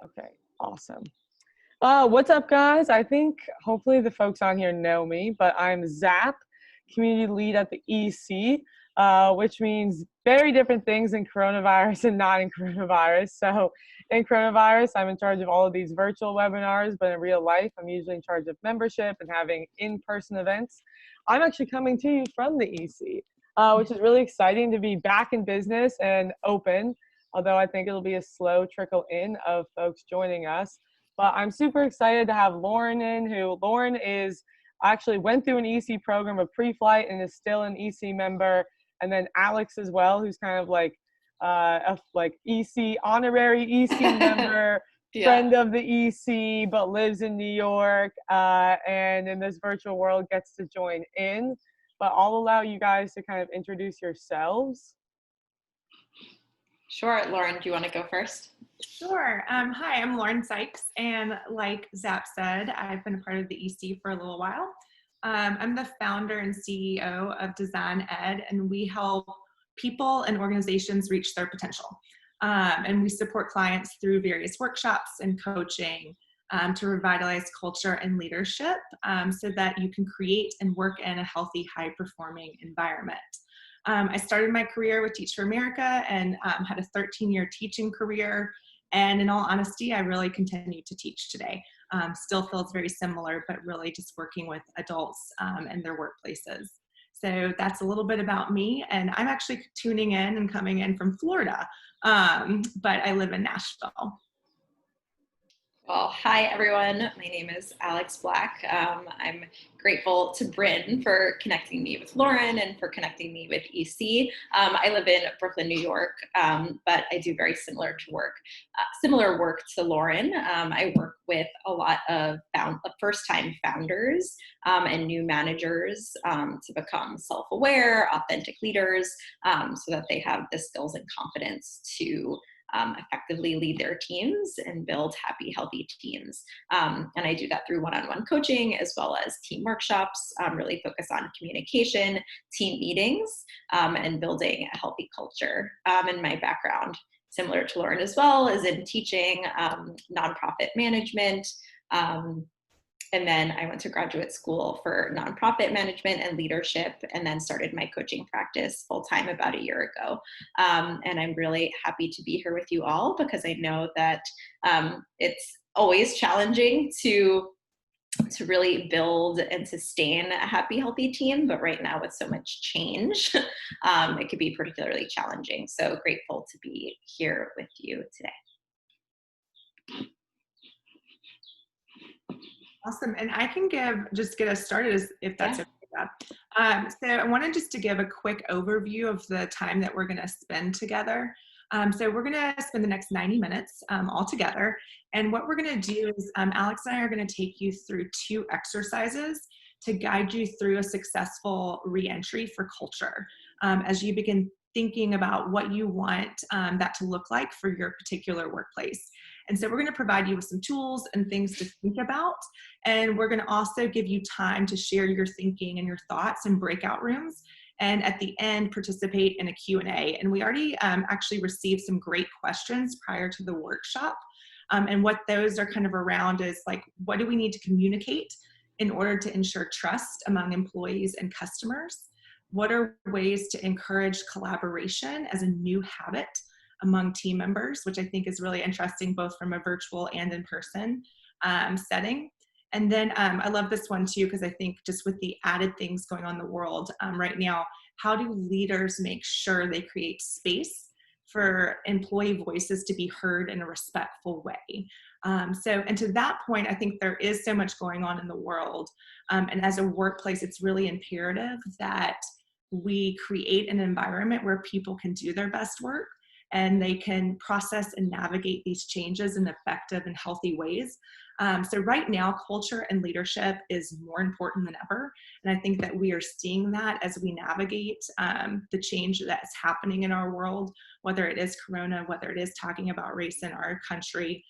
Okay, awesome. What's up, guys? I think hopefully the folks on here know me, but I'm Zap, community lead at the EC, which means very different things in coronavirus and not in coronavirus. So in coronavirus, I'm in charge of all of these virtual webinars, but in real life, I'm usually in charge of membership and having in-person events. I'm actually coming to you from the EC, which is really exciting to be back in business and open, although I think it'll be a slow trickle in of folks joining us. But I'm super excited to have Lauren in, who Lauren is actually went through an EC program of pre-flight and is still an EC member. And then Alex as well, who's kind of like a EC, honorary EC member, Yeah. friend of the EC, but lives in New York, and in this virtual world gets to join in. But I'll allow you guys to kind of introduce yourselves. Sure. Lauren, do you want to go first? Sure. Hi, I'm Lauren Sikes, and like Zap said, I've been a part of the EC for a little while. I'm the founder and CEO of Design Ed, and we help people and organizations reach their potential. And we support clients through various workshops and coaching to revitalize culture and leadership so that you can create and work in a healthy, high-performing environment. I started my career with Teach for America and had a 13-year teaching career. And in all honesty, I really continue to teach today. Still feels very similar, but really just working with adults and their workplaces. So that's a little bit about me. And I'm actually tuning in and coming in from Florida, but I live in Nashville. Well, hi, everyone. My name is Alex Black. I'm grateful to Bryn for connecting me with Lauren and for connecting me with EC. I live in Brooklyn, New York, but I do very similar work to Lauren. I work with a lot of first-time founders and new managers to become self-aware, authentic leaders, so that they have the skills and confidence to effectively lead their teams and build happy, healthy teams. And I do that through one-on-one coaching as well as team workshops, really focus on communication, team meetings, and building a healthy culture. And my background, similar to Lauren as well, is in teaching, nonprofit management, and then I went to graduate school for nonprofit management and leadership, and then started my coaching practice full-time about a year ago. And I'm really happy to be here with you all because I know that it's always challenging to really build and sustain a happy, healthy team. But right now with so much change, it could be particularly challenging. So grateful to be here with you today. Awesome. And I can just get us started if that's okay. So I wanted just to give a quick overview of the time that we're going to spend together. So we're going to spend the next 90 minutes all together. And what we're going to do is Alex and I are going to take you through 2 exercises to guide you through a successful reentry for culture as you begin thinking about what you want that to look like for your particular workplace. And so we're going to provide you with some tools and things to think about. And we're going to also give you time to share your thinking and your thoughts in breakout rooms. And at the end, participate in a Q&A. And we already actually received some great questions prior to the workshop. And what those are kind of around is like, what do we need to communicate in order to ensure trust among employees and customers? What are ways to encourage collaboration as a new habit among team members, which I think is really interesting, both from a virtual and in-person setting. And then I love this one too, because I think just with the added things going on in the world right now, how do leaders make sure they create space for employee voices to be heard in a respectful way? And to that point, I think there is so much going on in the world. And as a workplace, it's really imperative that we create an environment where people can do their best work and they can process and navigate these changes in effective and healthy ways. So right now, culture and leadership is more important than ever. And I think that we are seeing that as we navigate the change that's happening in our world, whether it is Corona, whether it is talking about race in our country.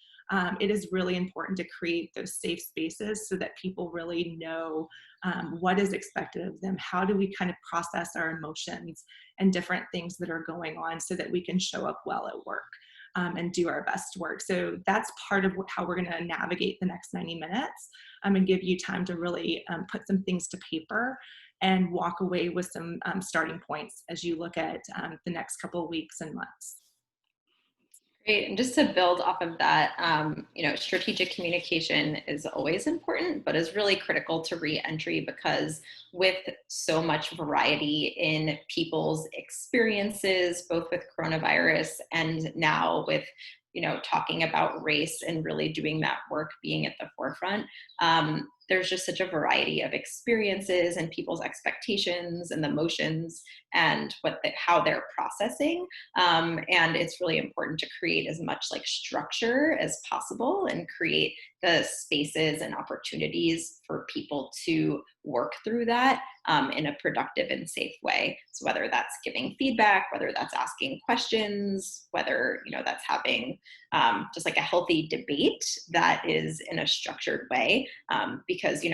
It is really important to create those safe spaces so that people really know what is expected of them. How do we kind of process our emotions and different things that are going on so that we can show up well at work? and do our best work. So that's part of how we're going to navigate the next 90 minutes and give you time to really put some things to paper and walk away with some starting points as you look at the next couple of weeks and months. Great. And just to build off of that, strategic communication is always important, but is really critical to re-entry, because with so much variety in people's experiences, both with coronavirus and now with talking about race and really doing that work, being at the forefront, there's just such a variety of experiences and people's expectations and the emotions and how they're processing. And it's really important to create as much like structure as possible and create the spaces and opportunities for people to work through that in a productive and safe way. So whether that's giving feedback, whether that's asking questions, whether that's having just like a healthy debate that is in a structured way, because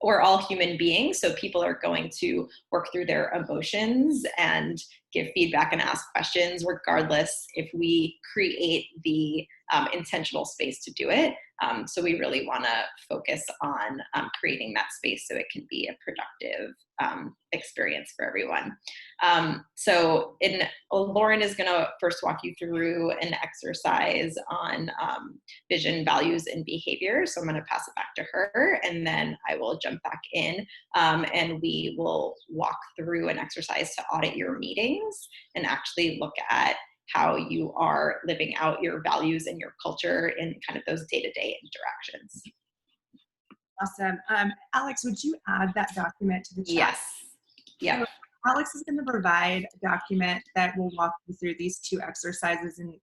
we're all human beings, so people are going to work through their emotions and give feedback and ask questions, regardless if we create the intentional space to do it. So we really want to focus on creating that space so it can be a productive experience for everyone. So Lauren is going to first walk you through an exercise on vision, values, and behavior. So I'm going to pass it back to her, and then I will jump back in and we will walk through an exercise to audit your meetings and actually look at how you are living out your values and your culture in kind of those day-to-day interactions. Awesome. Alex, would you add that document to the chat? Yes. Yeah. So Alex is going to provide a document that will walk you through these two exercises. And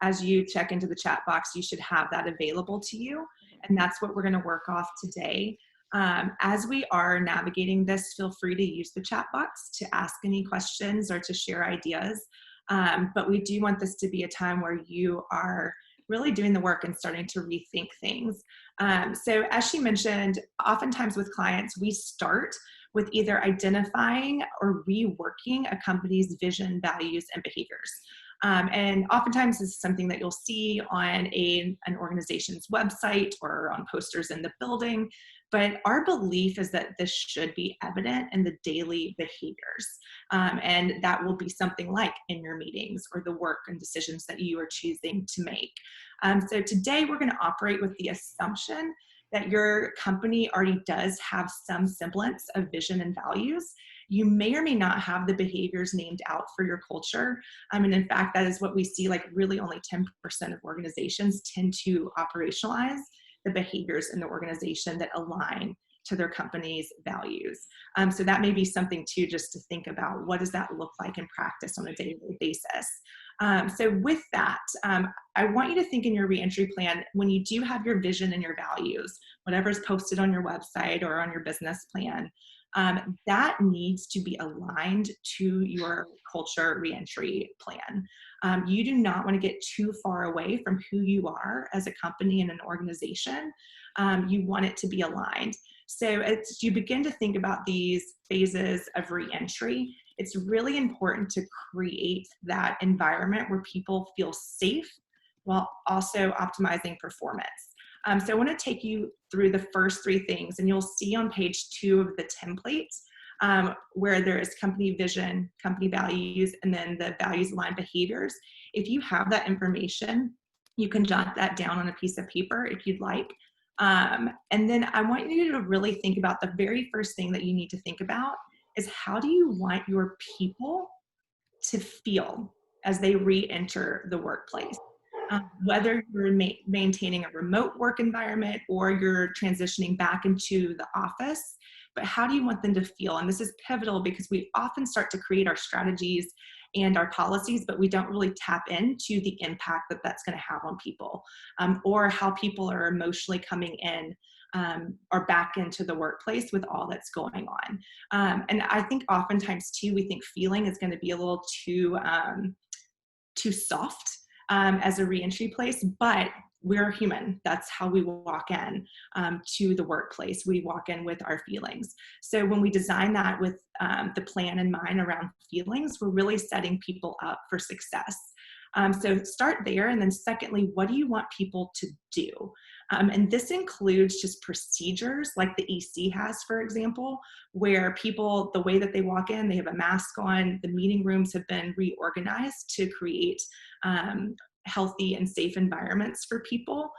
as you check into the chat box, you should have that available to you. And that's what we're going to work off today. As we are navigating this, feel free to use the chat box to ask any questions or to share ideas. But we do want this to be a time where you are really doing the work and starting to rethink things. So as she mentioned, oftentimes with clients, we start with either identifying or reworking a company's vision, values, and behaviors. And oftentimes this is something that you'll see on an organization's website or on posters in the building. But our belief is that this should be evident in the daily behaviors. And that will be something like in your meetings or the work and decisions that you are choosing to make. So today we're going to operate with the assumption that your company already does have some semblance of vision and values. You may or may not have the behaviors named out for your culture. And in fact, that is what we see, like really only 10% of organizations tend to operationalize the behaviors in the organization that align to their company's values. So that may be something too, just to think about, what does that look like in practice on a daily basis? So with that, I want you to think in your reentry plan, when you do have your vision and your values, whatever's posted on your website or on your business plan, that needs to be aligned to your culture reentry plan. You do not want to get too far away from who you are as a company and an organization. You want it to be aligned. So as you begin to think about these phases of reentry, it's really important to create that environment where people feel safe while also optimizing performance. So I want to take you through the first three things, and you'll see on page 2 of the template where there is company vision, company values, and then the values aligned behaviors. If you have that information, you can jot that down on a piece of paper if you'd like. And then I want you to really think about the very first thing that you need to think about is, how do you want your people to feel as they re-enter the workplace? Whether you're maintaining a remote work environment or you're transitioning back into the office, but how do you want them to feel? And this is pivotal because we often start to create our strategies and our policies, but we don't really tap into the impact that that's going to have on people, or how people are emotionally coming in or back into the workplace with all that's going on. And I think oftentimes too, we think feeling is going to be a little too soft as a reentry place, but we're human. That's how we walk in to the workplace. We walk in with our feelings. So when we design that with the plan in mind around feelings, we're really setting people up for success. So start there. And then secondly, what do you want people to do? And this includes just procedures like the EC has, for example, where people, the way that they walk in, they have a mask on. The meeting rooms have been reorganized to create healthy and safe environments for people.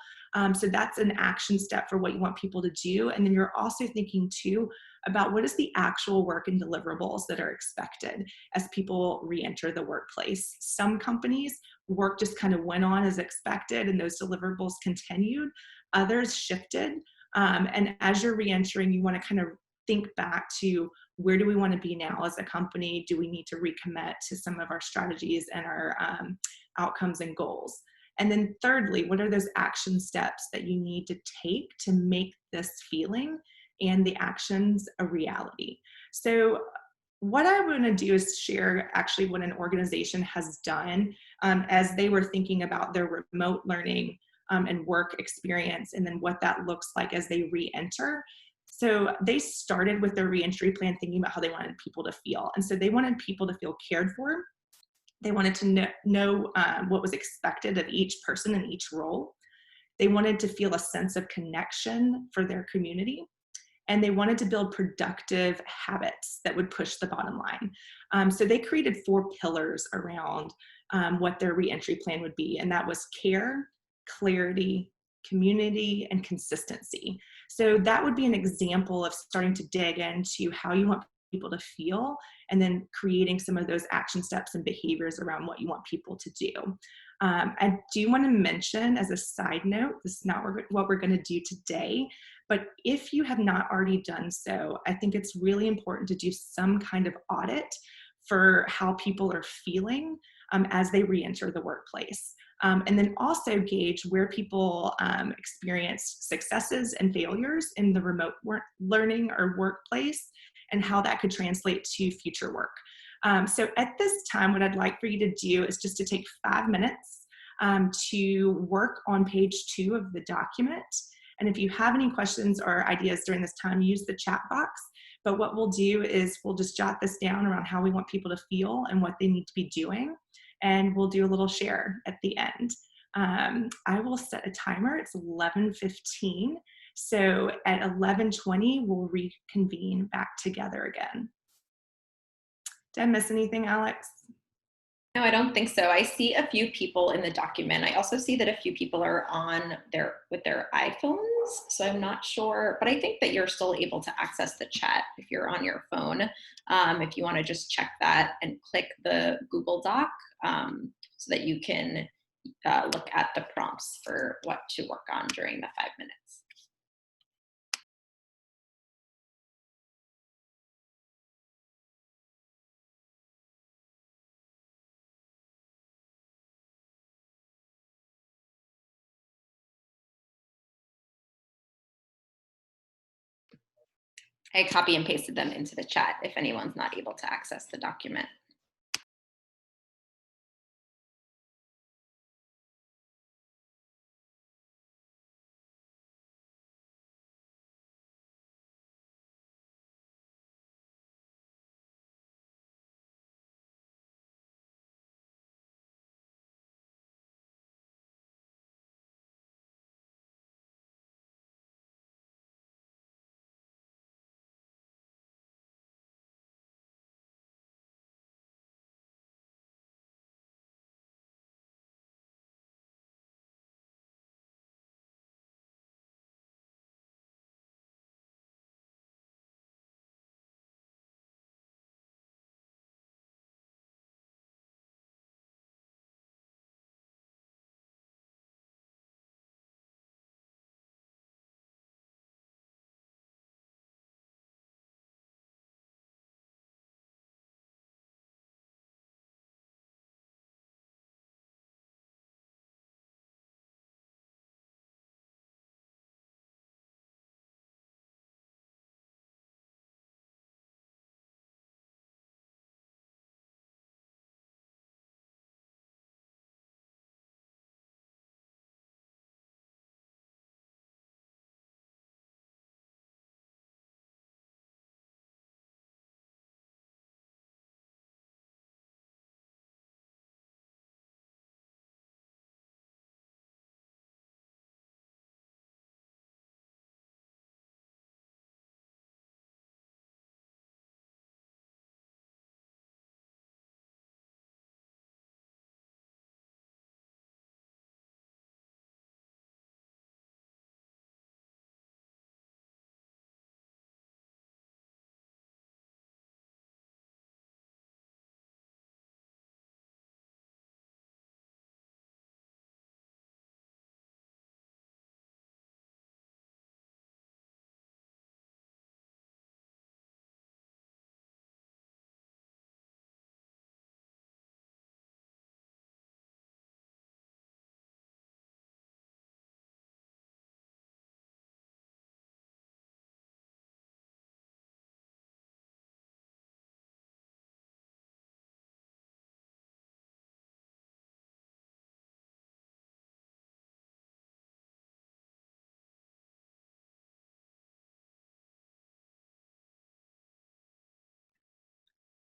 So that's an action step for what you want people to do. And then you're also thinking too about what is the actual work and deliverables that are expected as people re-enter the workplace. Some companies, work just kind of went on as expected and those deliverables continued. Others shifted. And as you're re-entering, you want to kind of think back to where do we want to be now as a company? Do we need to recommit to some of our strategies and our outcomes and goals? And then thirdly, what are those action steps that you need to take to make this feeling and the actions a reality? So what I want to do is share actually what an organization has done as they were thinking about their remote learning and work experience, and then what that looks like as they re-enter. So they started with their re-entry plan thinking about how they wanted people to feel. And so they wanted people to feel cared for. They wanted to know what was expected of each person in each role. They wanted to feel a sense of connection for their community. And they wanted to build productive habits that would push the bottom line. So they created 4 pillars around what their reentry plan would be. And that was care, clarity, community, and consistency. So that would be an example of starting to dig into how you want people to feel, and then creating some of those action steps and behaviors around what you want people to do. I do want to mention as a side note, this is not what we're going to do today, but if you have not already done so, I think it's really important to do some kind of audit for how people are feeling as they re-enter the workplace. And then also gauge where people experience successes and failures in the remote learning or workplace, and how that could translate to future work. So at this time, what I'd like for you to do is just to take 5 minutes to work on page 2 of the document. And if you have any questions or ideas during this time, use the chat box. But what we'll do is we'll just jot this down around how we want people to feel and what they need to be doing. And we'll do a little share at the end. I will set a timer. It's 11:15. So at 11:20, we'll reconvene back together again. Did I miss anything, Alex? No, I don't think so. I see a few people in the document. I also see that a few people are on with their iPhones. So I'm not sure, but I think that you're still able to access the chat if you're on your phone. If you want to just check that and click the Google Doc so that you can look at the prompts for what to work on during the 5 minutes. I copy and pasted them into the chat if anyone's not able to access the document.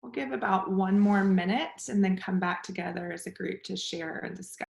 We'll give about 1 more minute and then come back together as a group to share and discuss.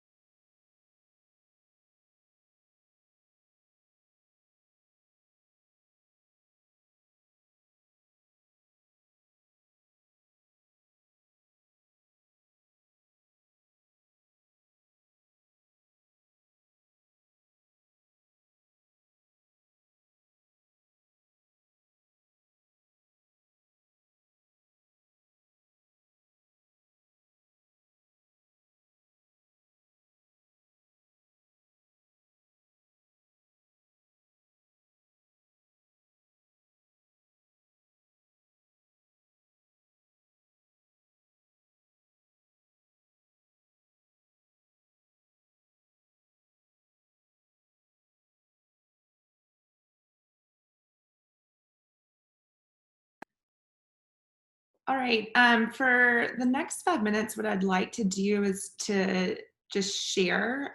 All right, for the next 5 minutes, what I'd like to do is to just share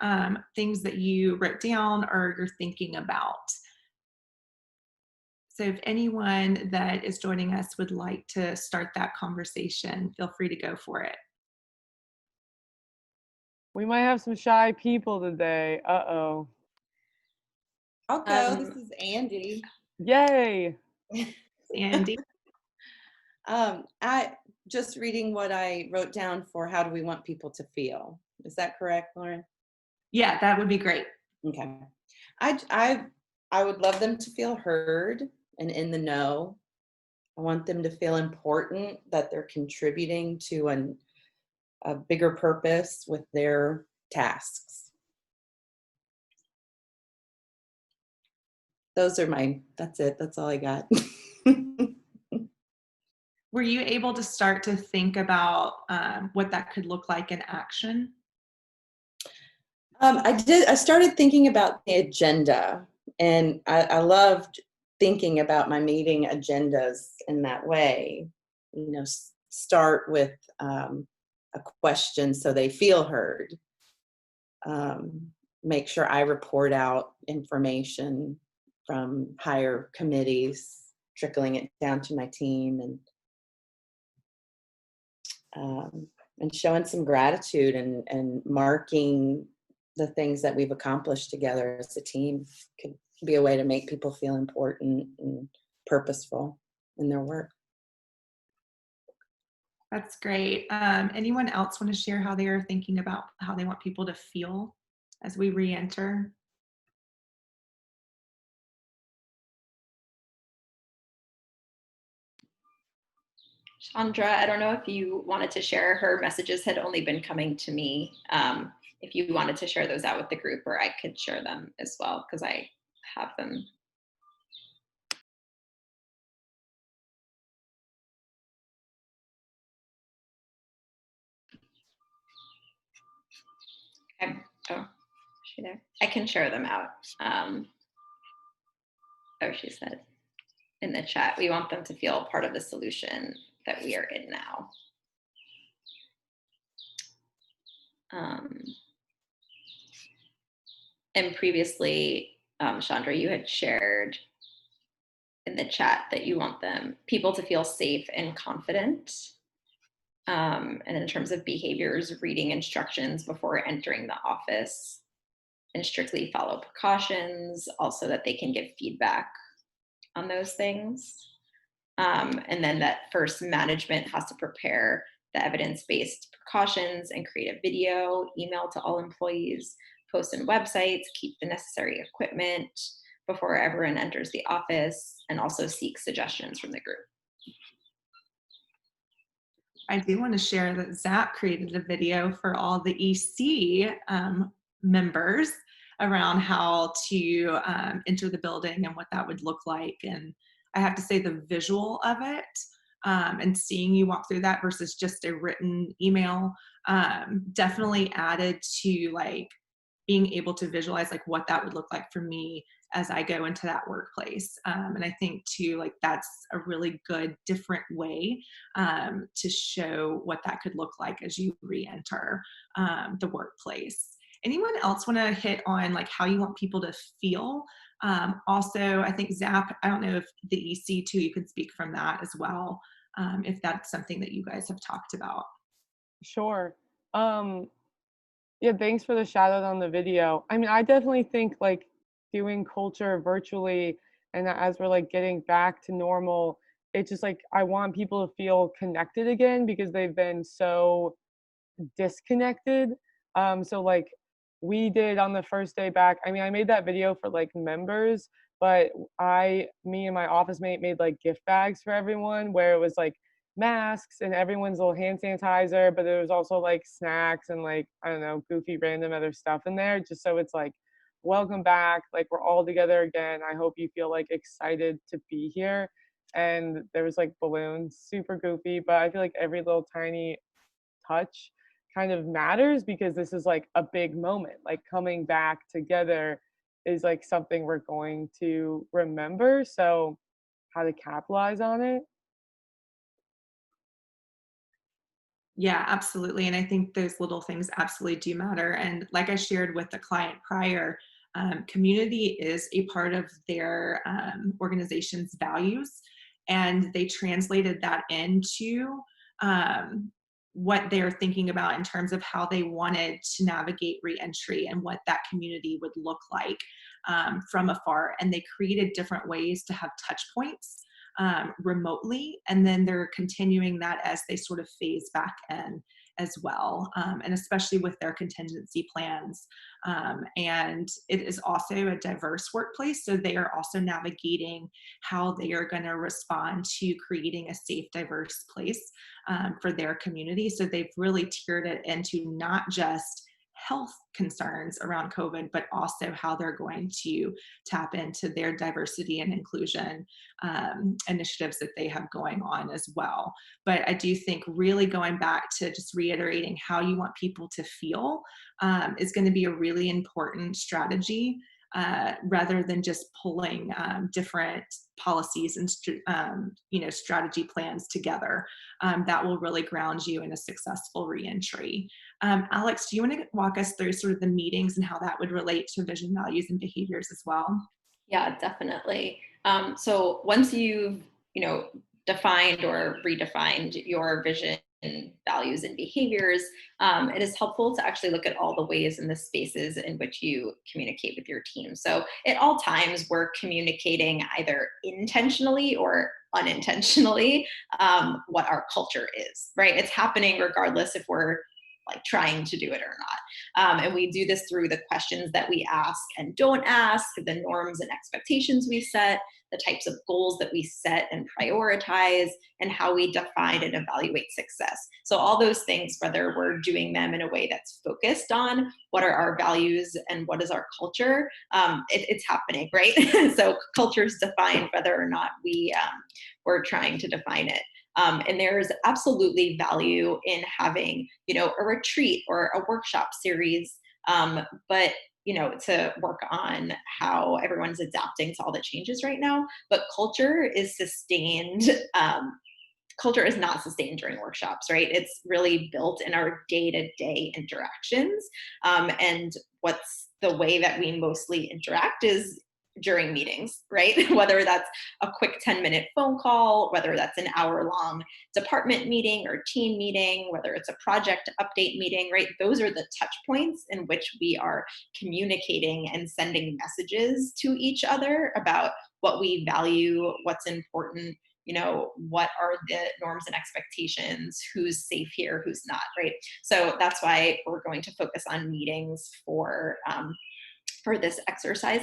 things that you wrote down or you're thinking about. So if anyone that is joining us would like to start that conversation, feel free to go for it. We might have some shy people today. Uh-oh. I'll go. This is Andy. Yay. Andy? I just reading what I wrote down for how do we want people to feel. Is that correct, Lauren? Yeah, that would be great. Okay. I would love them to feel heard and in the know. I want them to feel important, that they're contributing to a bigger purpose with their tasks. That's it. That's all I got. Were you able to start to think about what that could look like in action? I did. I started thinking about the agenda, and I loved thinking about my meeting agendas in that way. You know, start with a question so they feel heard. Make sure I report out information from higher committees, trickling it down to my team, and showing some gratitude and marking the things that we've accomplished together as a team could be a way to make people feel important and purposeful in their work. That's great. Anyone else want to share how they are thinking about how they want people to feel as we re-enter? Chandra, I don't know if you wanted to share. Her messages had only been coming to me. If you wanted to share those out with the group, or I could share them as well because I have them. Okay. Oh, is she there? I can share them out. Oh, she said in the chat, we want them to feel part of the solution that we are in now. And previously, Chandra, you had shared in the chat that you want people to feel safe and confident. And in terms of behaviors, reading instructions before entering the office and strictly follow precautions, also that they can give feedback on those things. And then that first management has to prepare the evidence-based precautions and create a video, email to all employees, post on websites, keep the necessary equipment before everyone enters the office, and also seek suggestions from the group. I do want to share that Zap created a video for all the EC members around how to enter the building and what that would look like. And I have to say the visual of it and seeing you walk through that versus just a written email definitely added to like being able to visualize like what that would look like for me as I go into that workplace. And I think too, like that's a really good different way to show what that could look like as you re-enter the workplace. Anyone else want to hit on like how you want people to feel? Also, I think Zap, I don't know if the EC too, you can speak from that as well. if that's something that you guys have talked about. Sure. Um, yeah, thanks for the shout out on the video. I mean, I definitely think like doing culture virtually and as we're like getting back to normal, it's just like I want people to feel connected again because they've been so disconnected. So like we did on the first day back. I mean, I made that video for like members, but me and my office mate made like gift bags for everyone where it was like masks and everyone's little hand sanitizer, but there was also like snacks and like, I don't know, goofy random other stuff in there, just so it's like, welcome back. Like we're all together again. I hope you feel like excited to be here. And there was like balloons, super goofy, but I feel like every little tiny touch kind of matters because this is like a big moment. Like coming back together is like something we're going to remember. So, how to capitalize on it? Yeah, absolutely. And I think those little things absolutely do matter. And like I shared with the client prior, community is a part of their organization's values. And they translated that into what they're thinking about in terms of how they wanted to navigate reentry and what that community would look like from afar. And they created different ways to have touch points remotely, and then they're continuing that as they sort of phase back in as well, and especially with their contingency plans. And it is also a diverse workplace, so they are also navigating how they are going to respond to creating a safe, diverse place for their community. So they've really tiered it into not just health concerns around COVID, but also how they're going to tap into their diversity and inclusion initiatives that they have going on as well. But I do think really going back to just reiterating how you want people to feel is going to be a really important strategy. Rather than just pulling different policies and strategy plans together, that will really ground you in a successful reentry. Alex, do you want to walk us through sort of the meetings and how that would relate to vision, values, and behaviors as well? Yeah, definitely. So once you've, defined or redefined your vision, values, and behaviors, it is helpful to actually look at all the ways and the spaces in which you communicate with your team. So at all times, we're communicating either intentionally or unintentionally what our culture is, right? It's happening regardless if we're like trying to do it or not. And we do this through the questions that we ask and don't ask, the norms and expectations we set, the types of goals that we set and prioritize, and how we define and evaluate success. So all those things, whether we're doing them in a way that's focused on what are our values and what is our culture, it's happening, right? So culture is defined whether or not we're trying to define it. And there's absolutely value in having, a retreat or a workshop series, but to work on how everyone's adapting to all the changes right now. But culture is sustained. Culture is not sustained during workshops, right? It's really built in our day-to-day interactions. And what's the way that we mostly interact is during meetings, right? Whether that's a quick 10-minute phone call, whether that's an hour-long department meeting or team meeting, whether it's a project update meeting, right? Those are the touch points in which we are communicating and sending messages to each other about what we value, what's important, what are the norms and expectations, who's safe here, who's not, right? So that's why we're going to focus on meetings for this exercise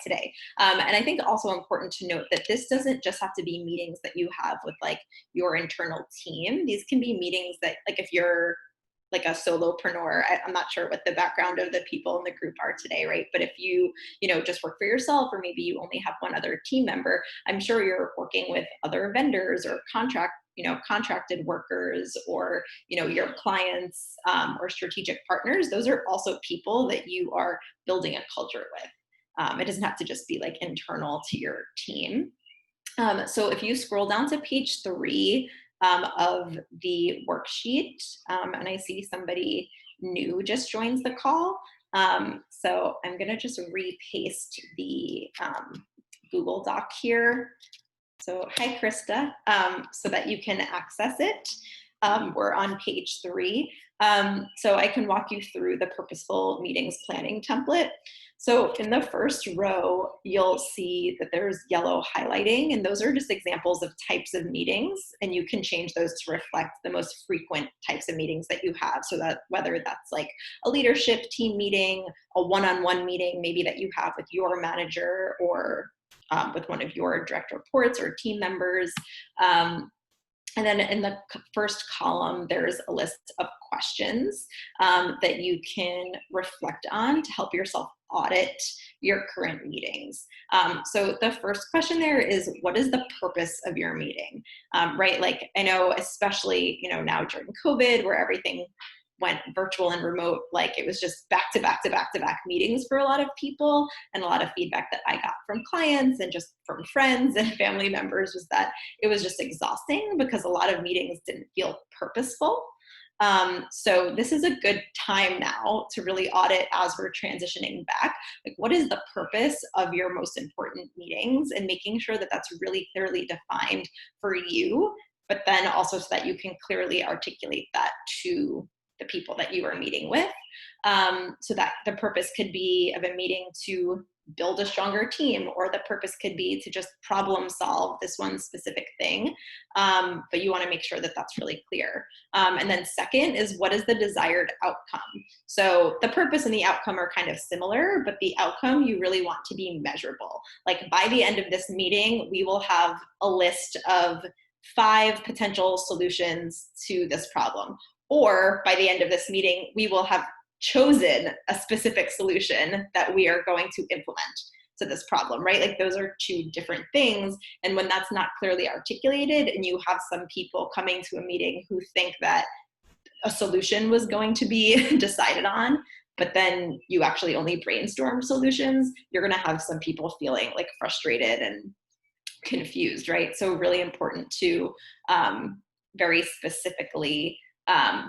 today. And I think also important to note that this doesn't just have to be meetings that you have with like your internal team. These can be meetings that, like, if you're like a solopreneur, I'm not sure what the background of the people in the group are today, right? But if you, just work for yourself, or maybe you only have one other team member, I'm sure you're working with other vendors or contracted workers, or, your clients or strategic partners. Those are also people that you are building a culture with. It doesn't have to just be like internal to your team. So if you scroll down to page 3 of the worksheet, and I see somebody new just joins the call. So I'm going to just repaste the Google Doc here. So hi, Krista. So that you can access it, we're on page 3. So I can walk you through the purposeful meetings planning template. So in the first row, you'll see that there's yellow highlighting, and those are just examples of types of meetings, and you can change those to reflect the most frequent types of meetings that you have. So that whether that's like a leadership team meeting, a one-on-one meeting, maybe that you have with your manager or with one of your direct reports or team members. And then in the first column, there's a list of questions that you can reflect on to help yourself audit your current meetings. So the first question there is, what is the purpose of your meeting? Right? Like I know, especially, now during COVID where everything went virtual and remote, like it was just back to back to back to back meetings for a lot of people. And a lot of feedback that I got from clients and just from friends and family members was that it was just exhausting because a lot of meetings didn't feel purposeful. So this is a good time now to really audit as we're transitioning back. Like, what is the purpose of your most important meetings, and making sure that that's really clearly defined for you, but then also so that you can clearly articulate that to the people that you are meeting with. So that the purpose could be of a meeting to build a stronger team, or the purpose could be to just problem solve this one specific thing. But you want to make sure that that's really clear. And then second is, what is the desired outcome? So the purpose and the outcome are kind of similar, but the outcome you really want to be measurable. Like by the end of this meeting, we will have a list of 5 potential solutions to this problem. Or by the end of this meeting, we will have chosen a specific solution that we are going to implement to this problem, right? Like those are 2 different things. And when that's not clearly articulated, and you have some people coming to a meeting who think that a solution was going to be decided on, but then you actually only brainstorm solutions, you're going to have some people feeling like frustrated and confused, right? So really important to very specifically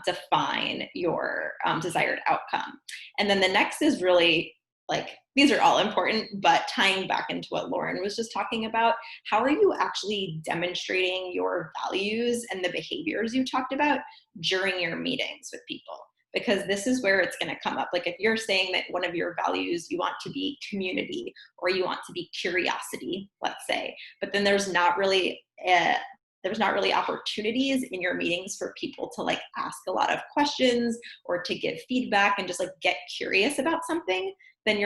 define your desired outcome. And then the next is really like, these are all important, but tying back into what Lauren was just talking about, how are you actually demonstrating your values and the behaviors you talked about during your meetings with people? Because this is where it's going to come up. Like if you're saying that one of your values, you want to be community, or you want to be curiosity, let's say, but then there's not really opportunities in your meetings for people to like ask a lot of questions or to give feedback and just like get curious about something, then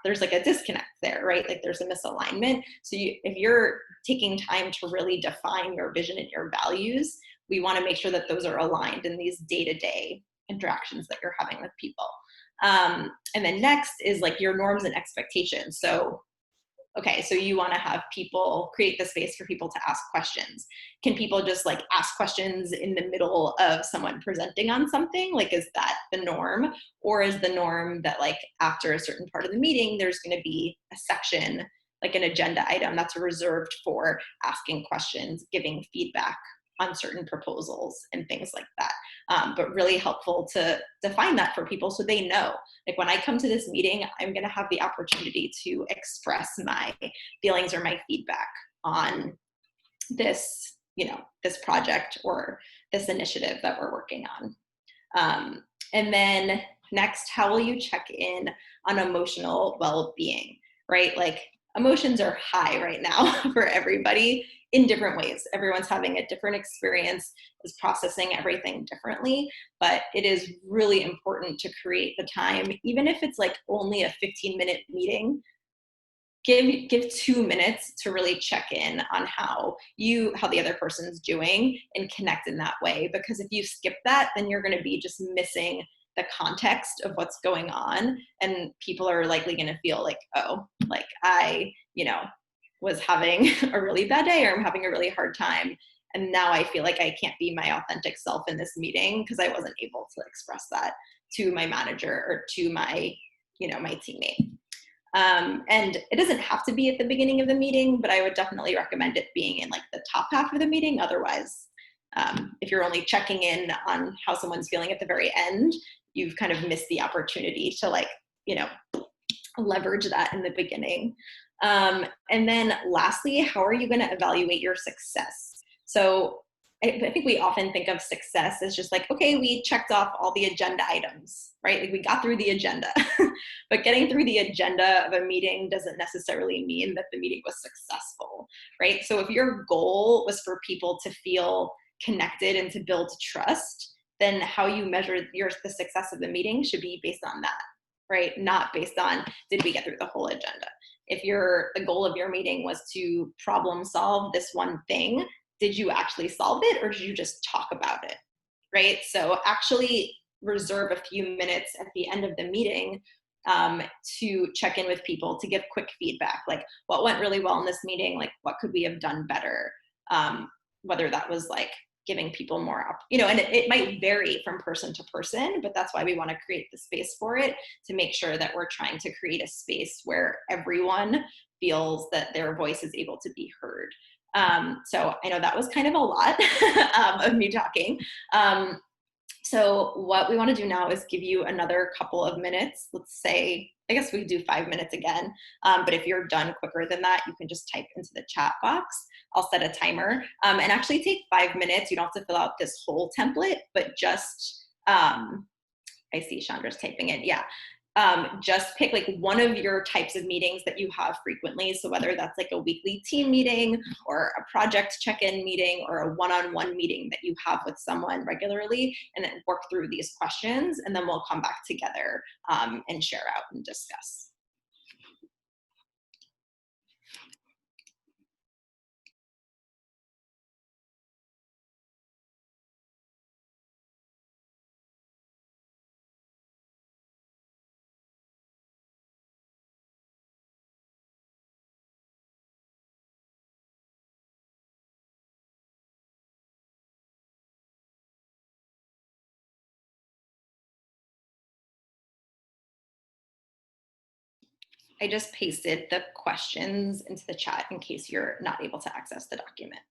there's like a disconnect there, right? Like there's a misalignment. So if you're taking time to really define your vision and your values, we want to make sure that those are aligned in these day-to-day interactions that you're having with people. And then next is like your norms and expectations. So okay, so you want to have people create the space for people to ask questions. Can people just like ask questions in the middle of someone presenting on something? Like, is that the norm? Or is the norm that like after a certain part of the meeting, there's going to be a section, like an agenda item that's reserved for asking questions, giving feedback on certain proposals and things like that. But really helpful to define that for people so they know, like when I come to this meeting, I'm going to have the opportunity to express my feelings or my feedback on this, this project or this initiative that we're working on. And then next, how will you check in on emotional well-being, right? Like emotions are high right now for everybody in different ways. Everyone's having a different experience, is processing everything differently, but it is really important to create the time, even if it's like only a 15-minute meeting, give 2 minutes to really check in on how the other person's doing and connect in that way. Because if you skip that, then you're going to be just missing the context of what's going on, and people are likely going to feel like, oh, like I, was having a really bad day, or I'm having a really hard time, and now I feel like I can't be my authentic self in this meeting because I wasn't able to express that to my manager or to my, my teammate. And it doesn't have to be at the beginning of the meeting, but I would definitely recommend it being in like the top half of the meeting. Otherwise, if you're only checking in on how someone's feeling at the very end, you've kind of missed the opportunity to like, leverage that in the beginning. And then lastly, how are you going to evaluate your success? So I think we often think of success as just like, okay, we checked off all the agenda items, right? Like we got through the agenda. But getting through the agenda of a meeting doesn't necessarily mean that the meeting was successful, right? So if your goal was for people to feel connected and to build trust, then how you measure the success of the meeting should be based on that, right? Not based on, did we get through the whole agenda? If the goal of your meeting was to problem solve this one thing, did you actually solve it or did you just talk about it, right? So actually reserve a few minutes at the end of the meeting to check in with people, to give quick feedback, like what went really well in this meeting, like what could we have done better, whether that was like giving people more up, and it might vary from person to person, but that's why we want to create the space for it, to make sure that we're trying to create a space where everyone feels that their voice is able to be heard. So I know that was kind of a lot of me talking. So what we want to do now is give you another couple of minutes. Let's say, I guess we do 5 minutes again. But if you're done quicker than that, you can just type into the chat box. I'll set a timer and actually take 5 minutes. You don't have to fill out this whole template, but just, I see Chandra's typing in. Yeah. Just pick like one of your types of meetings that you have frequently. So whether that's like a weekly team meeting or a project check-in meeting or a one-on-one meeting that you have with someone regularly, and then work through these questions, and then we'll come back together and share out and discuss. I just pasted the questions into the chat in case you're not able to access the document.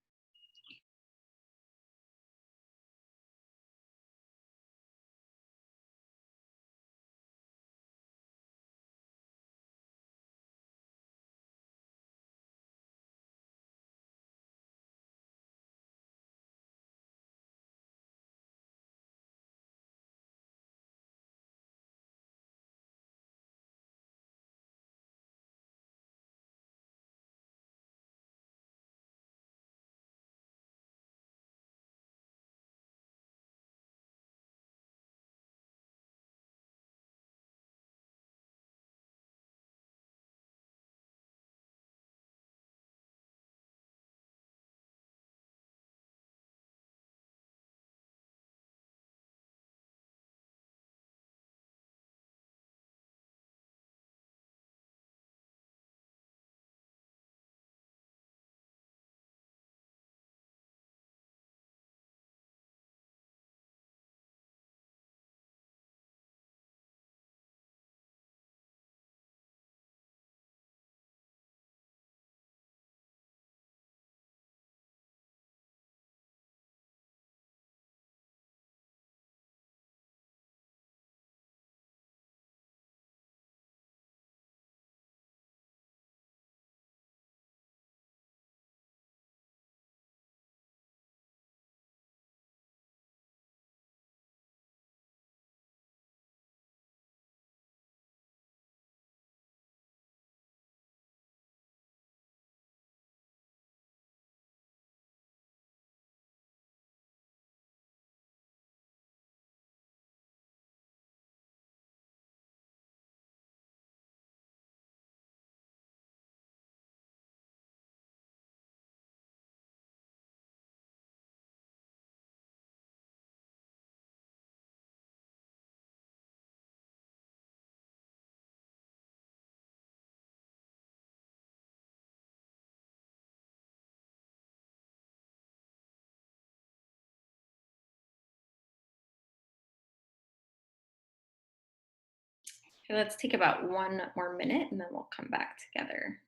Okay, let's take about 1 more minute and then we'll come back together.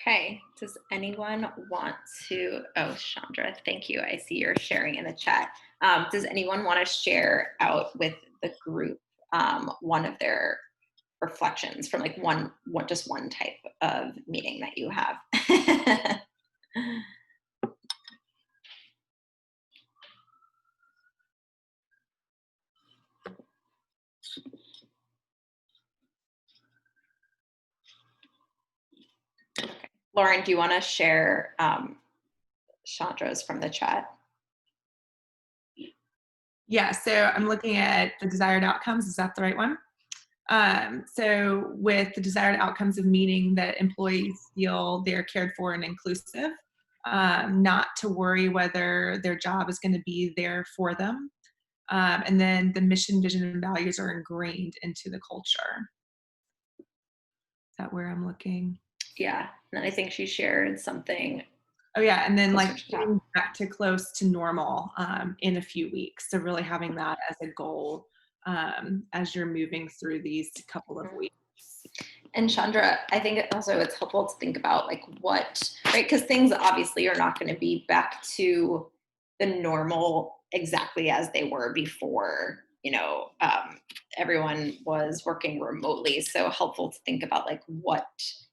Okay, does anyone want to, oh, Chandra, thank you. I see you're sharing in the chat. Does anyone want to share out with the group one of their reflections from like just one type of meeting that you have? Okay. Lauren, do you want to share Chandra's from the chat? Yeah, so I'm looking at the desired outcomes. Is that the right one? So with the desired outcomes of meeting, that employees feel they're cared for and inclusive, not to worry whether their job is going to be there for them. And then the mission, vision, and values are ingrained into the culture. Is that where I'm looking? Yeah, and then I think she shared something. Oh yeah, and then like Closer to getting back to close to normal in a few weeks. So really having that as a goal as you're moving through these couple of weeks. And Chandra, I think also it's helpful to think about like what, right? Because things obviously are not going to be back to the normal exactly as they were before, everyone was working remotely. So helpful to think about like what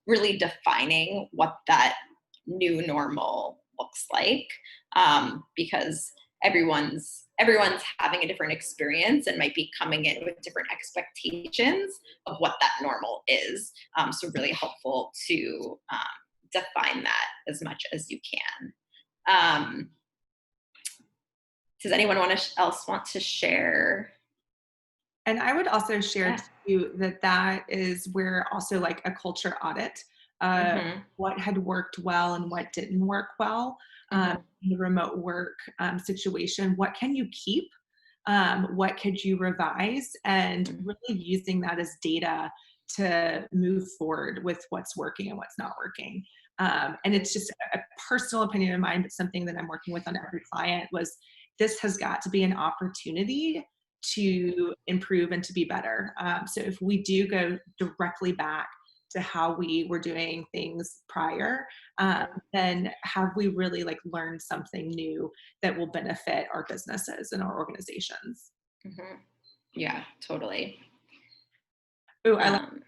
really defining what that new normal looks like, because everyone's having a different experience and might be coming in with different expectations of what that normal is. So really helpful to define that as much as you can. Does anyone else want to share? And I would also share too that is where also like a culture audit, what had worked well and what didn't work well in the remote work situation. What can you keep? What could you revise? And really using that as data to move forward with what's working and what's not working. And it's just a personal opinion of mine, but something that I'm working with on every client was this has got to be an opportunity to improve and to be better. So if we do go directly back to how we were doing things prior, then have we really like learned something new that will benefit our businesses and our organizations? Yeah, totally. Oh,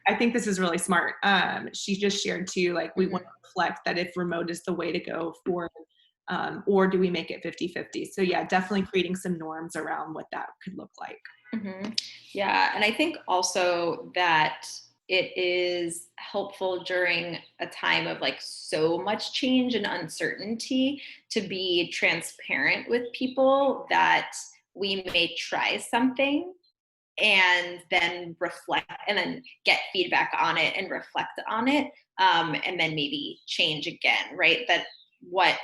I think this is really smart. She just shared too, like we want to reflect that if remote is the way to go forward, or do we make it 50-50? So yeah, definitely creating some norms around what that could look like. Yeah, and I think also that it is helpful during a time of like so much change and uncertainty to be transparent with people that we may try something and then reflect and then get feedback on it and reflect on it, and then maybe change again, right?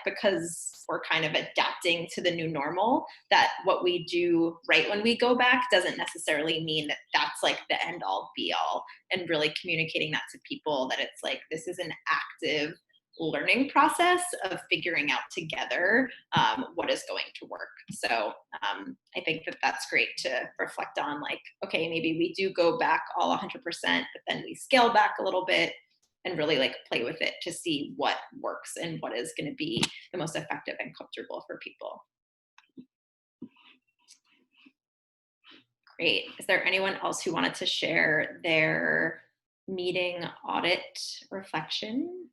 Because we're kind of adapting to the new normal, that what we do right when we go back doesn't necessarily mean that that's like the end all be all, and really communicating that to people that it's like this is an active learning process of figuring out together what is going to work. So I think that that's great to reflect on, like, okay, maybe we do go back all 100%, but then we scale back a little bit and really like play with it to see what works and what is going to be the most effective and comfortable for people. Great. Is there anyone else who wanted to share their meeting audit reflection?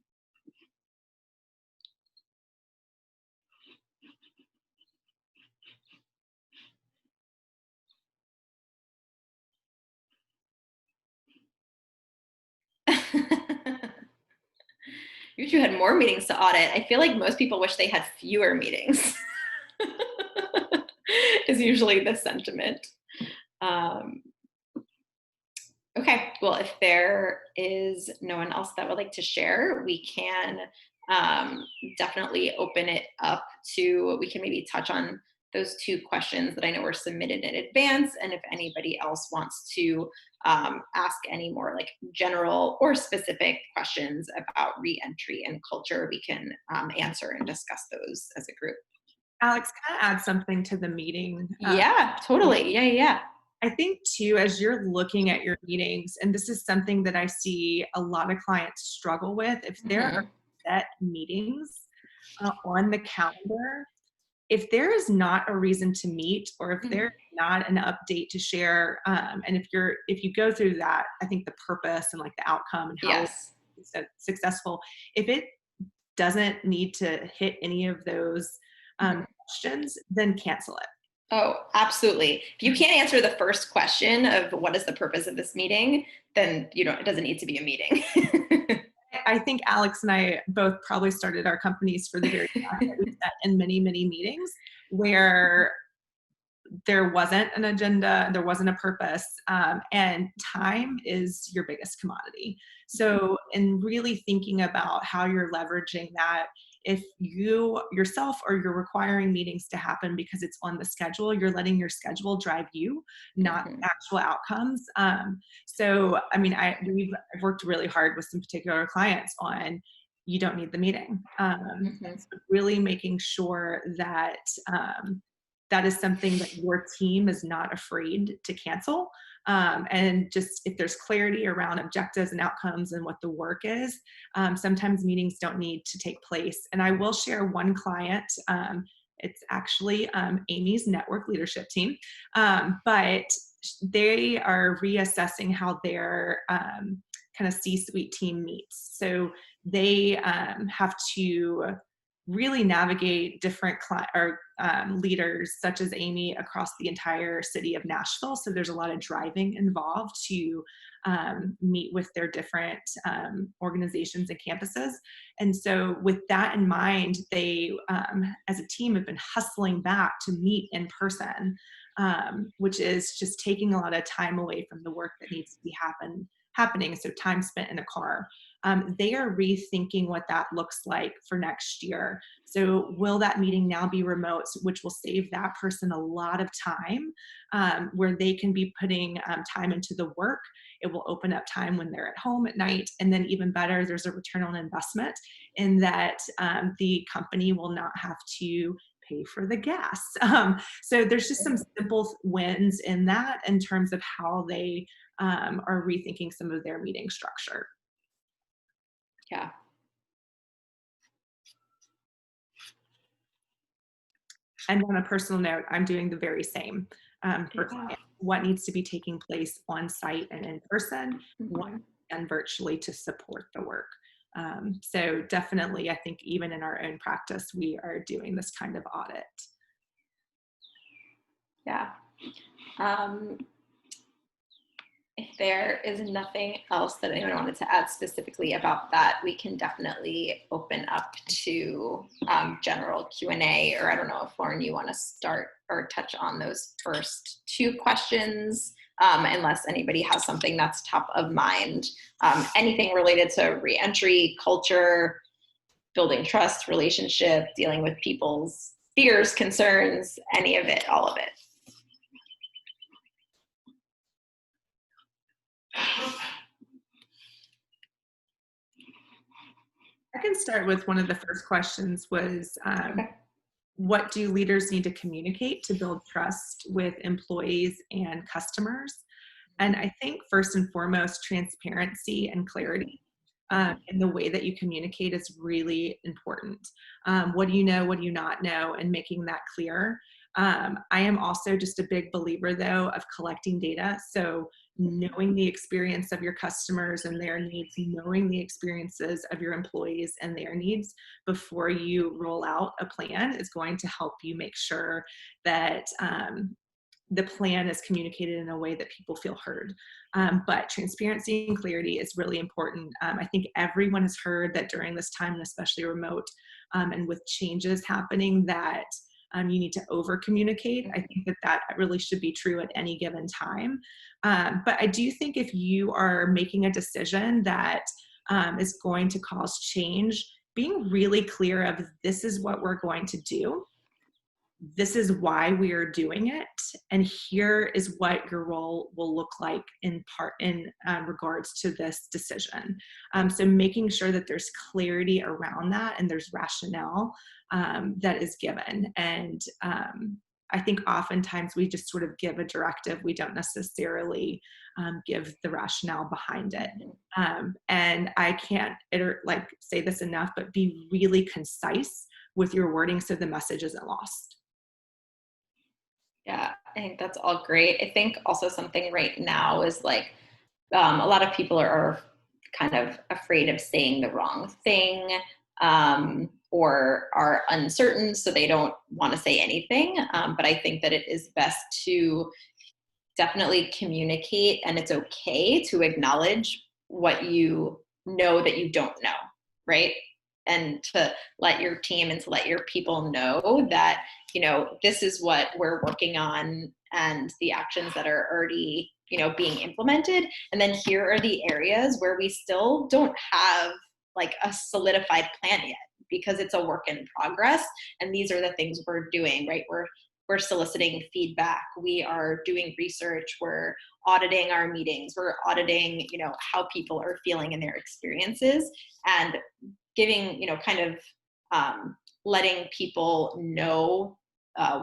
You two had more meetings to audit. I feel like most people wish they had fewer meetings. Is usually the sentiment. Okay, well, if there is no one else that would like to share, we can definitely open it up to, we can maybe touch on those two questions that I know were submitted in advance. And if anybody else wants to ask any more like general or specific questions about re-entry and culture, we can answer and discuss those as a group. Alex, can I add something to the meeting? Yeah, totally. Yeah. I think too, as you're looking at your meetings, and this is something that I see a lot of clients struggle with, if there are set meetings on the calendar, if there is not a reason to meet, or if there's not an update to share, and if you go through that, I think the purpose and like the outcome and how it's successful, if it doesn't need to hit any of those questions, then cancel it. Oh, absolutely. If you can't answer the first question of what is the purpose of this meeting, then it doesn't need to be a meeting. I think Alex and I both probably started our companies for the very fact that we sat in many, many meetings where there wasn't an agenda, there wasn't a purpose, and time is your biggest commodity. So in really thinking about how you're leveraging that, if you yourself or you're requiring meetings to happen because it's on the schedule, you're letting your schedule drive you, not actual outcomes. So, I mean, I've worked really hard with some particular clients on, you don't need the meeting. So really making sure that that is something that your team is not afraid to cancel. And just if there's clarity around objectives and outcomes and what the work is, sometimes meetings don't need to take place. And I will share one client. It's actually Amy's network leadership team, but they are reassessing how their kind of C-suite team meets. So they have to really navigate different leaders such as Amy across the entire city of Nashville. So there's a lot of driving involved to meet with their different organizations and campuses. And so with that in mind, they, as a team, have been hustling back to meet in person, which is just taking a lot of time away from the work that needs to be happening. So time spent in a car. They are rethinking what that looks like for next year. So will that meeting now be remote, which will save that person a lot of time, where they can be putting time into the work. It will open up time when they're at home at night. And then even better, there's a return on investment in that the company will not have to pay for the gas. So there's just some simple wins in that in terms of how they are rethinking some of their meeting structure. Yeah. And on a personal note, I'm doing the very same for clients. What needs to be taking place on site and in person, and virtually to support the work. So definitely, I think even in our own practice, we are doing this kind of audit. Yeah. If there is nothing else that anyone wanted to add specifically about that, we can definitely open up to general Q&A, or I don't know if Lauren, you want to start or touch on those first two questions, unless anybody has something that's top of mind. Anything related to reentry, culture, building trust, relationship, dealing with people's fears, concerns, any of it, all of it. I can start with one of the first questions was, what do leaders need to communicate to build trust with employees and customers? And I think first and foremost, transparency and clarity in the way that you communicate is really important. What do you know? What do you not know? And making that clear. I am also just a big believer, though, of collecting data. So knowing the experience of your customers and their needs, knowing the experiences of your employees and their needs before you roll out a plan is going to help you make sure that the plan is communicated in a way that people feel heard. But transparency and clarity is really important. I think everyone has heard that during this time, and especially remote, and with changes happening, that you need to over communicate. I think that really should be true at any given time. But I do think if you are making a decision that is going to cause change, being really clear of, this is what we're going to do, this is why we are doing it, and here is what your role will look like in regards to this decision. So making sure that there's clarity around that and there's rationale that is given. And I think oftentimes we just sort of give a directive. We don't necessarily give the rationale behind it. And I can't say this enough, but be really concise with your wording so the message isn't lost. Yeah, I think that's all great. I think also something right now is like a lot of people are kind of afraid of saying the wrong thing, or are uncertain, so they don't want to say anything. But I think that it is best to definitely communicate, and it's okay to acknowledge what you know that you don't know, right? And to let your team and to let your people know that, this is what we're working on and the actions that are already, being implemented. And then here are the areas where we still don't have like a solidified plan yet, because it's a work in progress. And these are the things we're doing, right? We're soliciting feedback. We are doing research. We're auditing our meetings. We're auditing, how people are feeling in their experiences, and giving, kind of letting people know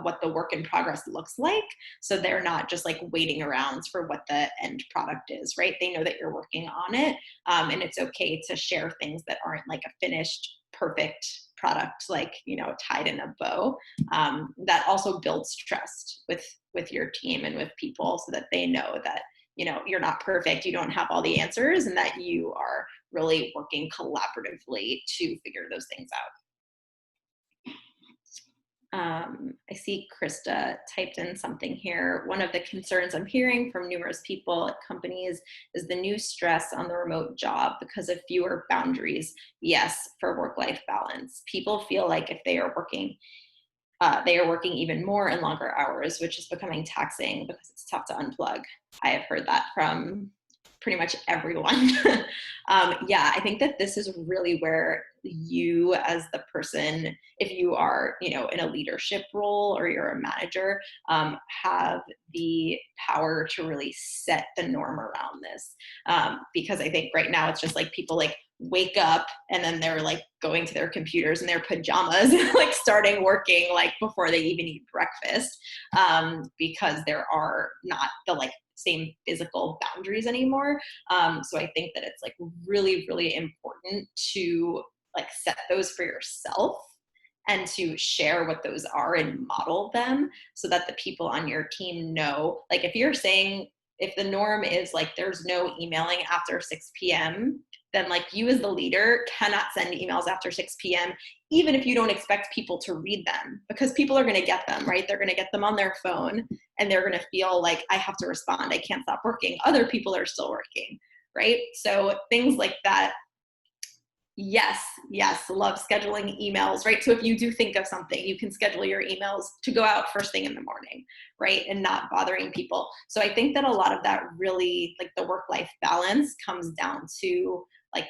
what the work in progress looks like. So they're not just like waiting around for what the end product is, right? They know that you're working on it. And it's okay to share things that aren't like a finished, perfect product, like, tied in a bow. That also builds trust with your team and with people, so that they know that, you're not perfect, you don't have all the answers, and that you are really working collaboratively to figure those things out. I see Krista typed in something here. One of the concerns I'm hearing from numerous people at companies is the new stress on the remote job because of fewer boundaries. Yes, for work-life balance. People feel like if they are working even more and longer hours, which is becoming taxing because it's tough to unplug. I have heard that from pretty much everyone. Yeah, I think that this is really where you as the person, if you are, in a leadership role or you're a manager, have the power to really set the norm around this. Because I think right now it's just like people like wake up and then they're like going to their computers in their pajamas, like starting working like before they even eat breakfast, because there are not the like same physical boundaries anymore. So I think that it's like really, really important to like set those for yourself and to share what those are and model them, so that the people on your team know, like if you're saying, if the norm is like there's no emailing after 6 p.m., then like you as the leader cannot send emails after 6 p.m., even if you don't expect people to read them, because people are going to get them, right? They're going to get them on their phone and they're going to feel like I have to respond. I can't stop working. Other people are still working, right? So things like that. Yes, love scheduling emails, right? So if you do think of something, you can schedule your emails to go out first thing in the morning, right? And not bothering people. So I think that a lot of that really, like the work-life balance, comes down to like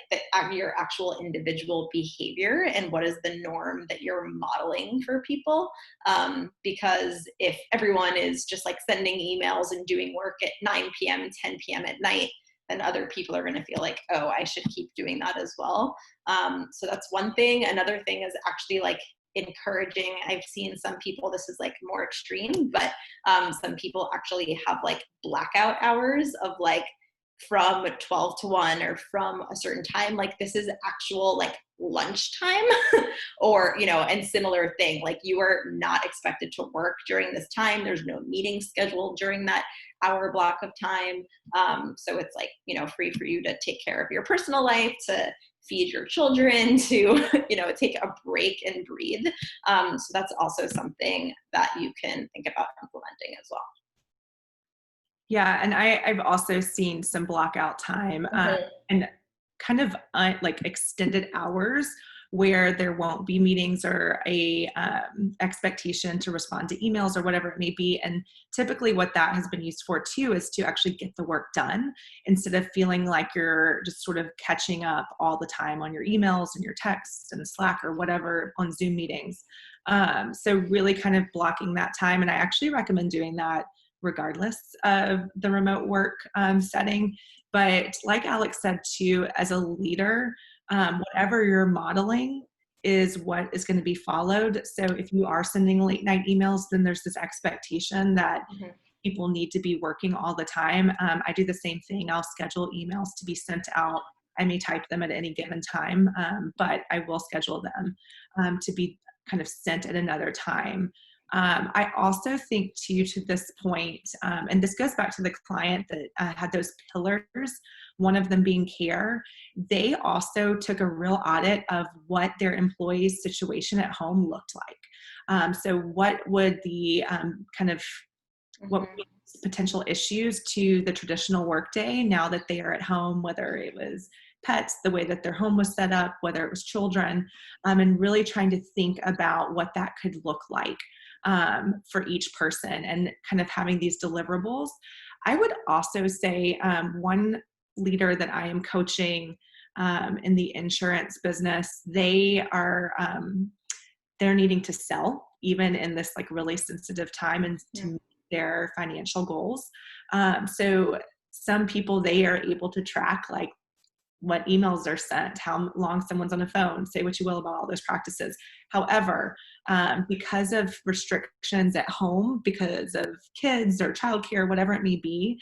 your actual individual behavior and what is the norm that you're modeling for people. Because if everyone is just like sending emails and doing work at 9 p.m., 10 p.m. at night, then other people are going to feel like, oh, I should keep doing that as well. So that's one thing. Another thing is actually like encouraging. I've seen some people, this is like more extreme, but some people actually have like blackout hours of like from 12 to 1 or from a certain time, like this is actual like lunchtime or, and similar thing, like you are not expected to work during this time. There's no meeting scheduled during that hour block of time. So it's like, free for you to take care of your personal life, to feed your children, to, take a break and breathe. So that's also something that you can think about implementing as well. Yeah, and I've also seen some blackout time and kind of like extended hours where there won't be meetings or a expectation to respond to emails or whatever it may be. And typically what that has been used for too is to actually get the work done instead of feeling like you're just sort of catching up all the time on your emails and your texts and Slack or whatever on Zoom meetings. So really kind of blocking that time. And I actually recommend doing that regardless of the remote work setting. But like Alex said too, as a leader, whatever you're modeling, is what is going to be followed. So if you are sending late night emails, then there's this expectation that people need to be working all the time. I do the same thing. I'll schedule emails to be sent out. I may type them at any given time, but I will schedule them to be kind of sent at another time. I also think too, to this point, and this goes back to the client that had those pillars, one of them being care. They also took a real audit of what their employees' situation at home looked like. So what would the what would be potential issues to the traditional workday now that they are at home, whether it was pets, the way that their home was set up, whether it was children, and really trying to think about what that could look like for each person and kind of having these deliverables. I would also say one leader that I am coaching in the insurance business, they're needing to sell even in this like really sensitive time and to meet their financial goals. So some people, they are able to track like what emails are sent, how long someone's on the phone, say what you will about all those practices. However, because of restrictions at home, because of kids or childcare, whatever it may be,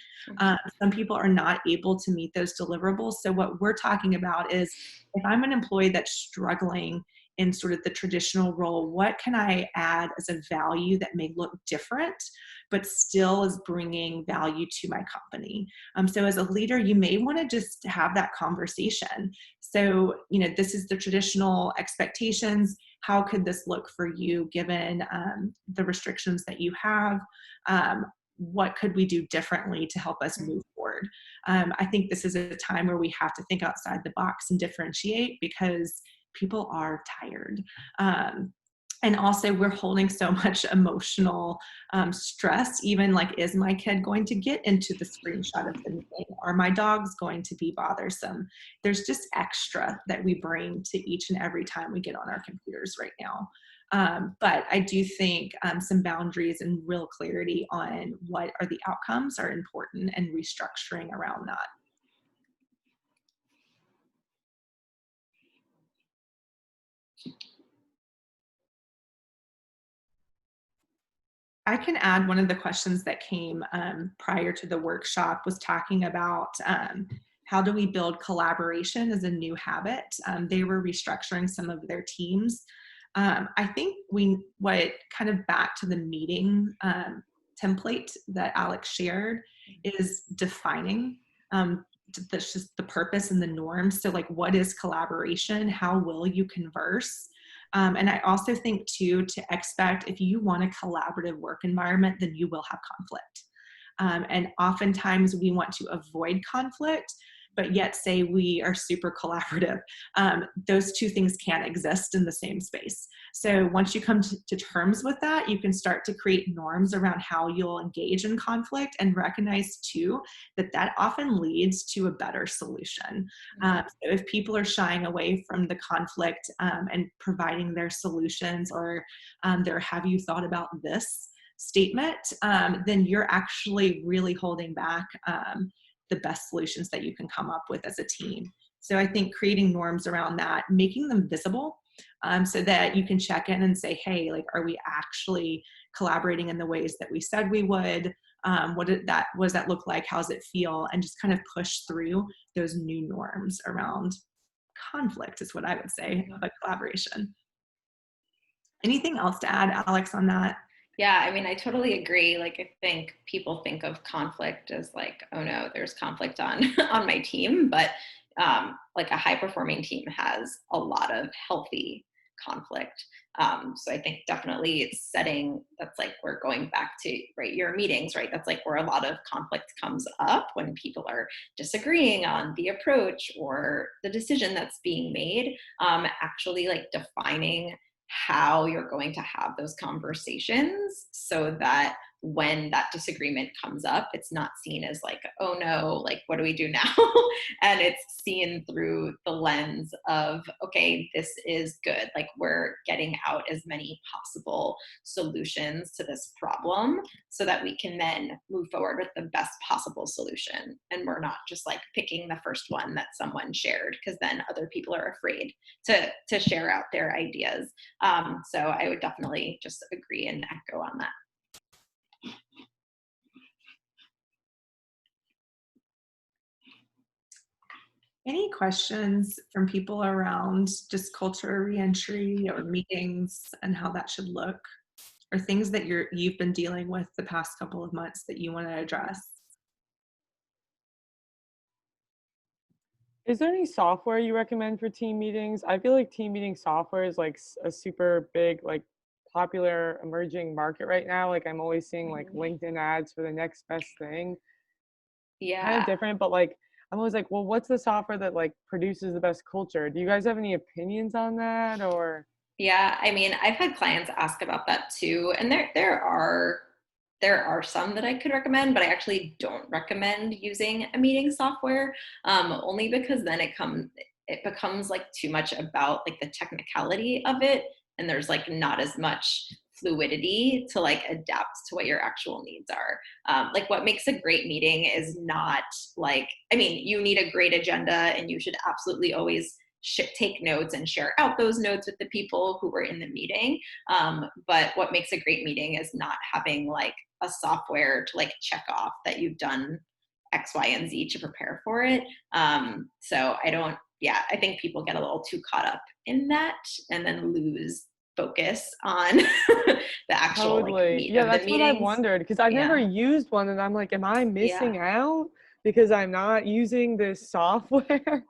some people are not able to meet those deliverables. So what we're talking about is if I'm an employee that's struggling in sort of the traditional role, what can I add as a value that may look different, but still is bringing value to my company? So as a leader, you may want to just have that conversation. So, this is the traditional expectations. How could this look for you given the restrictions that you have? What could we do differently to help us move forward? I think this is a time where we have to think outside the box and differentiate because people are tired. And also we're holding so much emotional stress, even like, is my kid going to get into the screenshot of the meeting? Are my dogs going to be bothersome? There's just extra that we bring to each and every time we get on our computers right now. But I do think some boundaries and real clarity on what are the outcomes are important and restructuring around that. I can add one of the questions that came prior to the workshop was talking about how do we build collaboration as a new habit? They were restructuring some of their teams. I think what kind of back to the meeting template that Alex shared is defining that's just the purpose and the norms. So like, what is collaboration? How will you converse? And I also think too, to expect if you want a collaborative work environment, then you will have conflict. And oftentimes we want to avoid conflict, but yet say we are super collaborative. Those two things can't exist in the same space. So once you come to terms with that, you can start to create norms around how you'll engage in conflict and recognize too that often leads to a better solution. So if people are shying away from the conflict and providing their solutions or their have you thought about this statement, then you're actually really holding back the best solutions that you can come up with as a team. So I think creating norms around that, making them visible so that you can check in and say, hey, like, are we actually collaborating in the ways that we said we would? What does that look like? How does it feel? And just kind of push through those new norms around conflict is what I would say about collaboration. Anything else to add, Alex, on that? Yeah, I mean, I totally agree. Like, I think people think of conflict as like, oh no, there's conflict on my team, but like a high performing team has a lot of healthy conflict. So I think definitely it's setting, that's like, we're going back to, right, your meetings, right? That's like where a lot of conflict comes up when people are disagreeing on the approach or the decision that's being made, actually like defining how you're going to have those conversations so that when that disagreement comes up, it's not seen as like, oh no, like, what do we do now? And it's seen through the lens of, okay, this is good. Like, we're getting out as many possible solutions to this problem so that we can then move forward with the best possible solution. And we're not just like picking the first one that someone shared, because then other people are afraid to share out their ideas. So I would definitely just agree and echo on that. Any questions from people around just culture reentry or meetings and how that should look, or things that you've been dealing with the past couple of months that you want to address? Is there any software you recommend for team meetings? I feel like team meeting software is like a super big, like popular emerging market right now. Like I'm always seeing like LinkedIn ads for the next best thing. Kind of Yeah. different, but like I'm always like, well, what's the software that like produces the best culture? Do you guys have any opinions on that, or? Yeah, I mean, I've had clients ask about that too, and there are some that I could recommend, but I actually don't recommend using a meeting software, only because then it becomes like too much about like the technicality of it, and there's like not as much fluidity to like adapt to what your actual needs are. Like, what makes a great meeting is not like, I mean, you need a great agenda, and you should absolutely always take notes and share out those notes with the people who were in the meeting. But what makes a great meeting is not having like a software to like check off that you've done X, Y, and Z to prepare for it. So I think people get a little too caught up in that and then lose focus on the actual like Totally. meat Yeah, of the that's what I meetings. wondered because I've never Yeah. used one and I'm like, am I Yeah. missing out because I'm not using this software?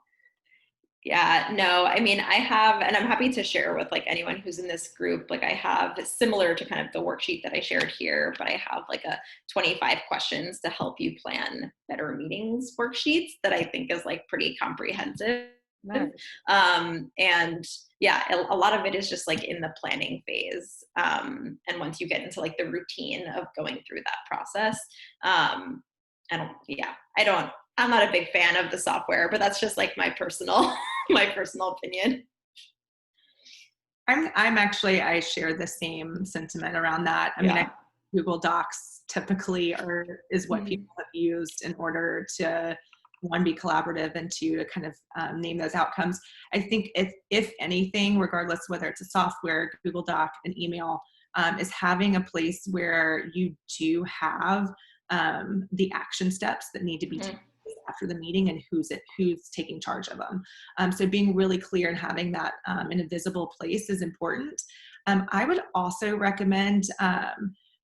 Yeah, no, I mean, I have, and I'm happy to share with like anyone who's in this group, like I have similar to kind of the worksheet that I shared here, but I have like a 25 questions to help you plan better meetings worksheets that I think is like pretty comprehensive. Nice. And yeah, a lot of it is just like in the planning phase. And once you get into like the routine of going through that process, I'm not a big fan of the software, but that's just like my personal my personal opinion. I'm actually, I share the same sentiment around that. I mean, Yeah. Google Docs typically is what people have used in order to, one, be collaborative, and two, to kind of name those outcomes. I think if anything, regardless whether it's a software, Google Doc, an email, is having a place where you do have the action steps that need to be taken after the meeting and who's taking charge of them. So being really clear and having that in a visible place is important. I would also recommend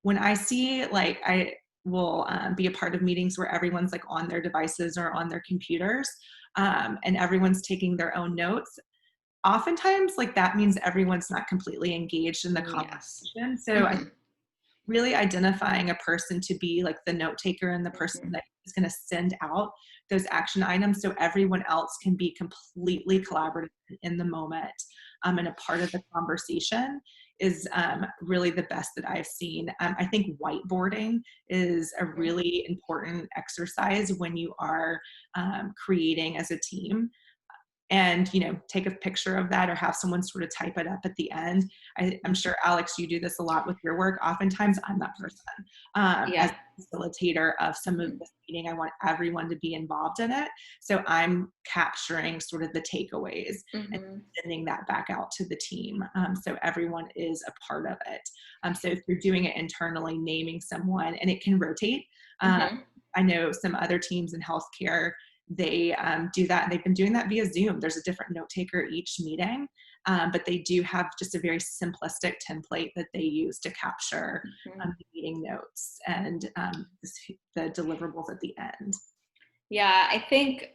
when I see, like, I will be a part of meetings where everyone's like on their devices or on their computers, and everyone's taking their own notes. Oftentimes, like, that means everyone's not completely engaged in the Yes. conversation. So I really identifying a person to be like the note taker and the person that is going to send out those action items so everyone else can be completely collaborative in the moment, and a part of the conversation is really the best that I've seen. I think whiteboarding is a really important exercise when you are creating as a team. And, take a picture of that or have someone sort of type it up at the end. I'm sure, Alex, you do this a lot with your work. Oftentimes I'm that person. As a facilitator of some of this meeting, I want everyone to be involved in it. So I'm capturing sort of the takeaways and sending that back out to the team. So everyone is a part of it. So if you're doing it internally, naming someone, and it can rotate. I know some other teams in healthcare, they do that, and they've been doing that via Zoom. There's a different note taker each meeting, but they do have just a very simplistic template that they use to capture the meeting notes and the deliverables at the end. Yeah, I think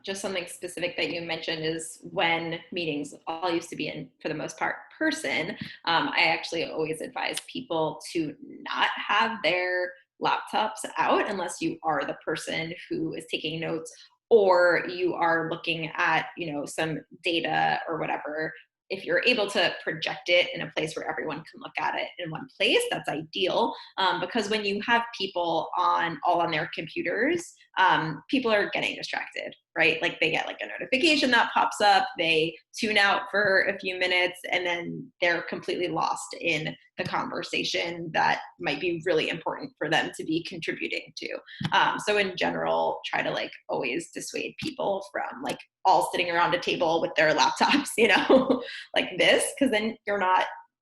just something specific that you mentioned is when meetings all used to be in, for the most part, person, I actually always advise people to not have their laptops out unless you are the person who is taking notes or you are looking at, some data or whatever if you're able to project it in a place where everyone can look at it in one place, that's ideal. Because when you have people all on their computers, people are getting distracted, right? Like they get like a notification that pops up, they tune out for a few minutes, and then they're completely lost in the conversation that might be really important for them to be contributing to. So in general, try to like always dissuade people from like all sitting around a table with their laptops, like this, because then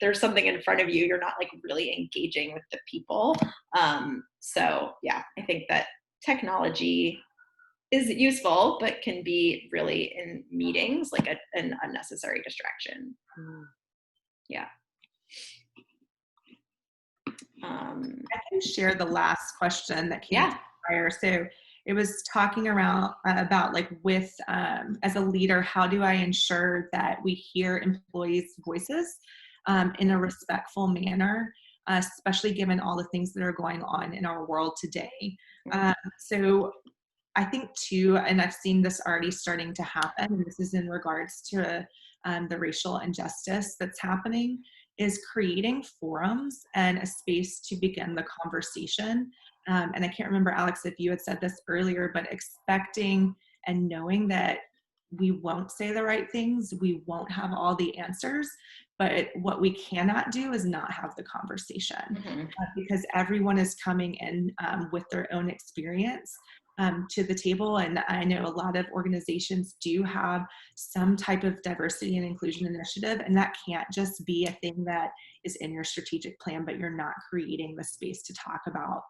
there's something in front of you, you're not like really engaging with the people. So yeah, I think that technology is useful, but can be really in meetings like an unnecessary distraction. Yeah. I can share the last question that came prior. So it was talking around about like with, as a leader, how do I ensure that we hear employees' voices in a respectful manner, especially given all the things that are going on in our world today. So I think too, and I've seen this already starting to happen, and this is in regards to the racial injustice that's happening, is creating forums and a space to begin the conversation. And I can't remember, Alex, if you had said this earlier, but expecting and knowing that we won't say the right things, we won't have all the answers, but what we cannot do is not have the conversation, because everyone is coming in with their own experience to the table. And I know a lot of organizations do have some type of diversity and inclusion initiative, and that can't just be a thing that is in your strategic plan, but you're not creating the space to talk about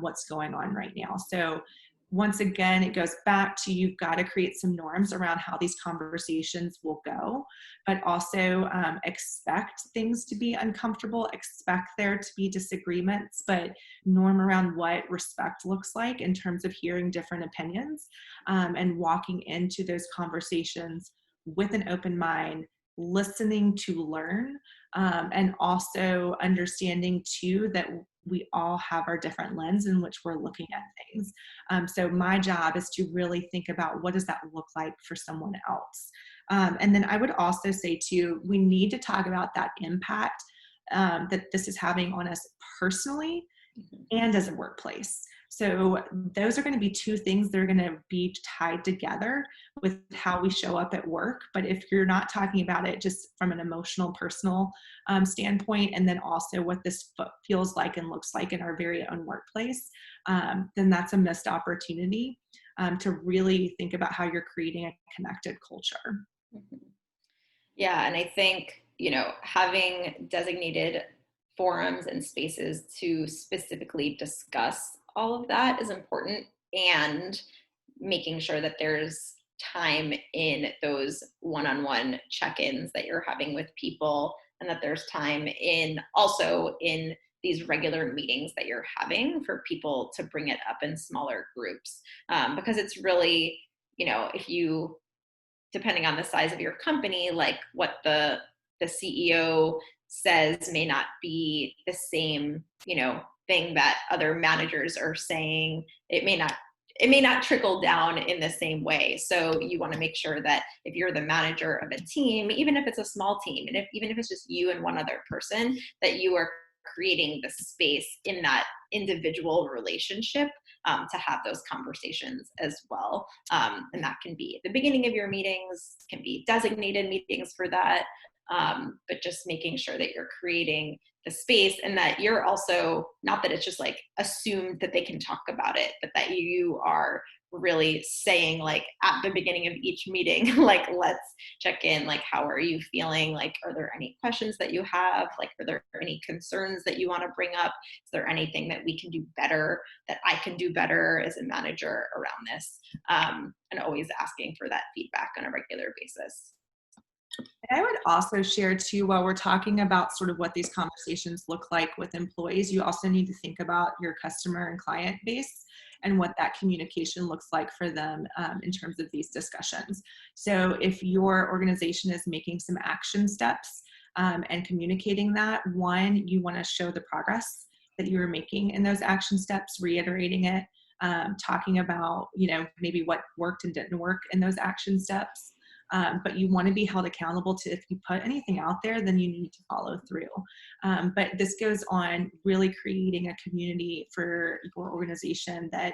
what's going on right now. So once again, it goes back to, you've got to create some norms around how these conversations will go, but also expect things to be uncomfortable, expect there to be disagreements, but norm around what respect looks like in terms of hearing different opinions, and walking into those conversations with an open mind, listening to learn, and also understanding too that we all have our different lens in which we're looking at things. So my job is to really think about, what does that look like for someone else? And then I would also say too, we need to talk about that impact that this is having on us personally and as a workplace. So those are going to be two things that are going to be tied together with how we show up at work. But if you're not talking about it just from an emotional, personal standpoint, and then also what this feels like and looks like in our very own workplace, then that's a missed opportunity to really think about how you're creating a connected culture. Yeah, and I think, having designated forums and spaces to specifically discuss all of that is important, and making sure that there's time in those one-on-one check-ins that you're having with people, and that there's time also in these regular meetings that you're having for people to bring it up in smaller groups. Because it's really, if you, depending on the size of your company, like what the CEO says may not be the same, thing that other managers are saying. It may not trickle down in the same way. So you want to make sure that if you're the manager of a team, even if it's a small team, and even if it's just you and one other person, that you are creating the space in that individual relationship to have those conversations as well. And that can be at the beginning of your meetings, can be designated meetings for that. But just making sure that you're creating the space, and that you're also, not that it's just like assumed that they can talk about it, but that you are really saying, like at the beginning of each meeting, like, let's check in, like, how are you feeling? Like, are there any questions that you have? Like, are there any concerns that you want to bring up? Is there anything that we can do better, that I can do better as a manager around this? And always asking for that feedback on a regular basis. And I would also share too, while we're talking about sort of what these conversations look like with employees, you also need to think about your customer and client base and what that communication looks like for them in terms of these discussions. So if your organization is making some action steps and communicating that, one, you want to show the progress that you are making in those action steps, reiterating it, talking about, maybe what worked and didn't work in those action steps. but you want to be held accountable to, if you put anything out there, then you need to follow through. But this goes on really creating a community for your organization that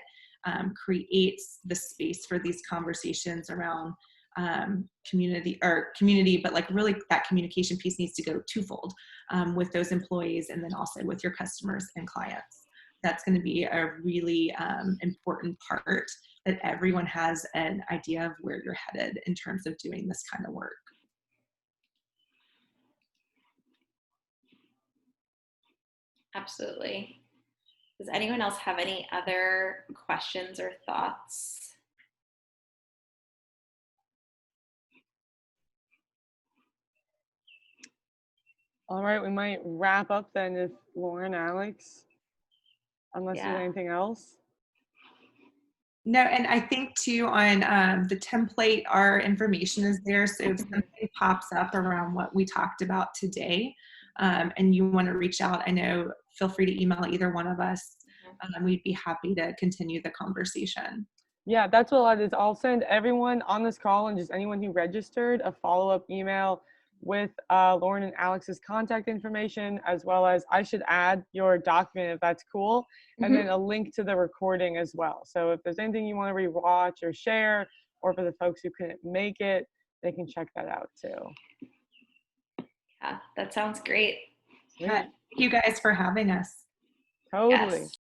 creates the space for these conversations around community, but like really that communication piece needs to go twofold with those employees and then also with your customers and clients. That's going to be a really important part, that everyone has an idea of where you're headed in terms of doing this kind of work. Absolutely. Does anyone else have any other questions or thoughts? All right, we might wrap up then if Lauren, Alex, unless there's anything else. No, and I think too on the template, our information is there. So if something pops up around what we talked about today, and you want to reach out, I know, feel free to email either one of us. We'd be happy to continue the conversation. Yeah, that's what I'll do. I'll send everyone on this call and just anyone who registered a follow-up email with Lauren and Alex's contact information, as well as I should add your document if that's cool, and then a link to the recording as well. So if there's anything you want to rewatch or share, or for the folks who couldn't make it, they can check that out too. Yeah, that sounds great. Thank you guys for having us. Totally. Yes.